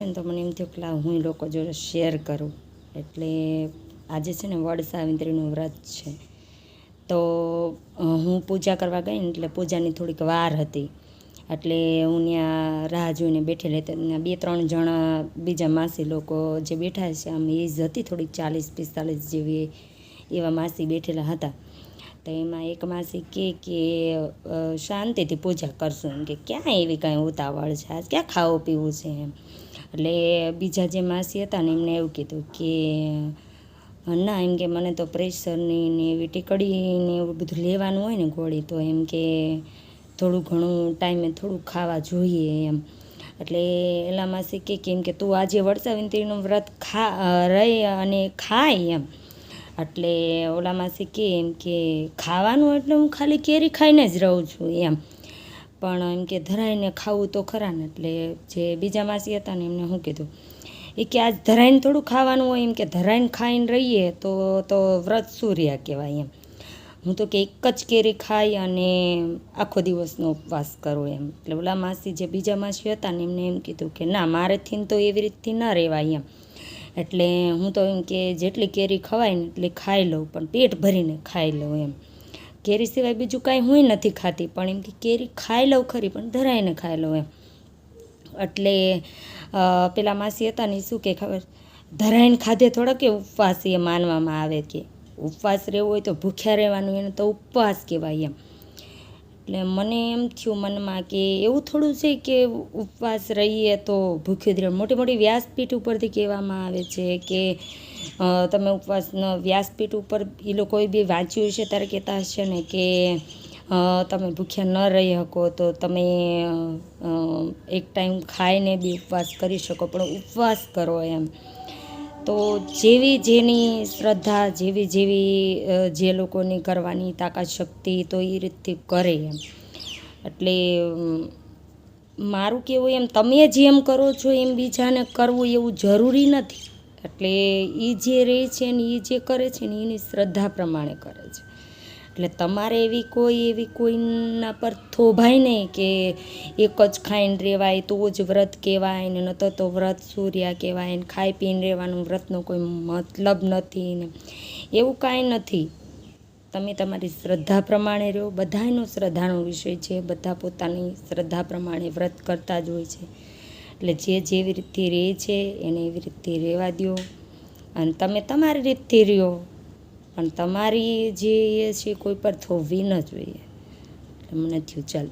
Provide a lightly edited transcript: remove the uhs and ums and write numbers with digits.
તો મને એમ થયું કે લાવ હું લોકો જોડે શેર કરું. એટલે આજે છે ને વડ સાવિત્રીનું વ્રત છે. તો હું પૂજા કરવા ગઈ ને એટલે પૂજાની થોડીક વાર હતી. એટલે હું ત્યાં રાહ જોઈને બેઠેલી હતી. ત્યાં 2-3 જણા બીજા માસી લોકો જે બેઠા છે, આમ એજ હતી થોડીક 40-45 જેવી, એવા માસી બેઠેલા હતા. તો એમાં એક માસી કે શાંતિથી પૂજા કરશું, એમ કે ક્યાં એવી કાંઈ ઉતાવળ છે, આજ ક્યાં ખાવું પીવું છે એમ. એટલે બીજા જે માસી હતા ને એમને એવું કીધું કે ના, એમ કે મને તો પ્રેશરની ને એવી ટીકડી ને એવું બધું લેવાનું હોય ને ગોળી, તો એમ કે થોડું ઘણું ટાઈમે થોડું ખાવા જોઈએ એમ. એટલે એલા માસી કે કેમ કે તું આજે વડ સાવિત્રીનું વ્રત રહી અને ખાય એમ. એટલે ઓલા માસી કે એમ કે ખાવાનું એટલે હું ખાલી કેરી ખાઈને જ રહું છું એમ, પણ એમ કે ધરાઈને ખાવું તો ખરા ને. એટલે જે બીજા માસી હતા ને એમને શું કીધું, એ કે આજ ધરાઈને થોડું ખાવાનું હોય, એમ કે ધરાઈને ખાઈને રહીએ તો વ્રત શું રહ્યા કહેવાય એમ. હું તો કે એક જ કેરી ખાઈ અને આખો દિવસનો ઉપવાસ કરું એમ. એટલે ઓલા માસી જે બીજા માસી હતા ને એમને એમ કીધું કે ના, મારેથી તો એવી રીતથી ન રહેવાય એમ. એટલે હું તો એમ કે જેટલી કેરી ખવાય ને એટલી ખાઈ લઉં, પણ પેટ ભરીને ખાઈ લઉં એમ. કેરી સિવાય બીજું કાંઈ હું નથી ખાતી, પણ એમ કે કેરી ખાઈ લઉં ખરી, પણ ધરાઈને ખાઈ લઉં એમ. એટલે પેલા માસી હતા ને એ શું કે ખબર, ધરાઈને ખાધે થોડા કે ઉપવાસ એ માનવામાં આવે, કે ઉપવાસ રહેવો હોય તો ભૂખ્યા રહેવાનું, એને તો ઉપવાસ કહેવાય એમ. એટલે મને એમ થયું મનમાં કે એવું થોડું છે કે ઉપવાસ રહીએ તો ભૂખ્યું જ રહે. મોટી મોટી વ્યાસપીઠ ઉપરથી કહેવામાં આવે છે કે તમે ઉપવાસનો વ્યાસપીઠ ઉપર એ લોકોએ બી વાંચ્યું છે ત્યારે કહેતા હશે ને કે તમે ભૂખ્યા ન રહી શકો તો તમે એક ટાઈમ ખાઈને બી ઉપવાસ કરી શકો, પણ ઉપવાસ કરો એમ. તો જેવી જેની શ્રદ્ધા, જેવી જે લોકોની કરવાની તાકાત શક્તિ, તો એ રીતથી કરે એમ. એટલે મારું કહેવું એમ, તમે જેમ કરો છો એમ બીજાને કરવું એવું જરૂરી નથી. એટલે એ જે રહે છે ને એ જે કરે છે ને એની શ્રદ્ધા પ્રમાણે કરે છે. એટલે તમારે એવી કોઈના પર થોભાય નહીં કે એક જ ખાઈને રહેવાય તો જ વ્રત કહેવાય ને, નતો તો વ્રત સૂર્યા કહેવાય ને, ખાઈ પીને રહેવાનું વ્રતનો કોઈ મતલબ નથી ને, એવું કાંઈ નથી. તમે તમારી શ્રદ્ધા પ્રમાણે રહો. બધાનો શ્રદ્ધાનો વિષય છે, બધા પોતાની શ્રદ્ધા પ્રમાણે વ્રત કરતા જ હોય છે. એટલે જે જેવી રીતથી રહે છે એને એવી રીતથી રહેવા દો, અને તમે તમારી રીતથી રહો. પણ તમારી જે એ છે કોઈ પર થોભવી ન જોઈએ. એટલે મને થયું ચાલ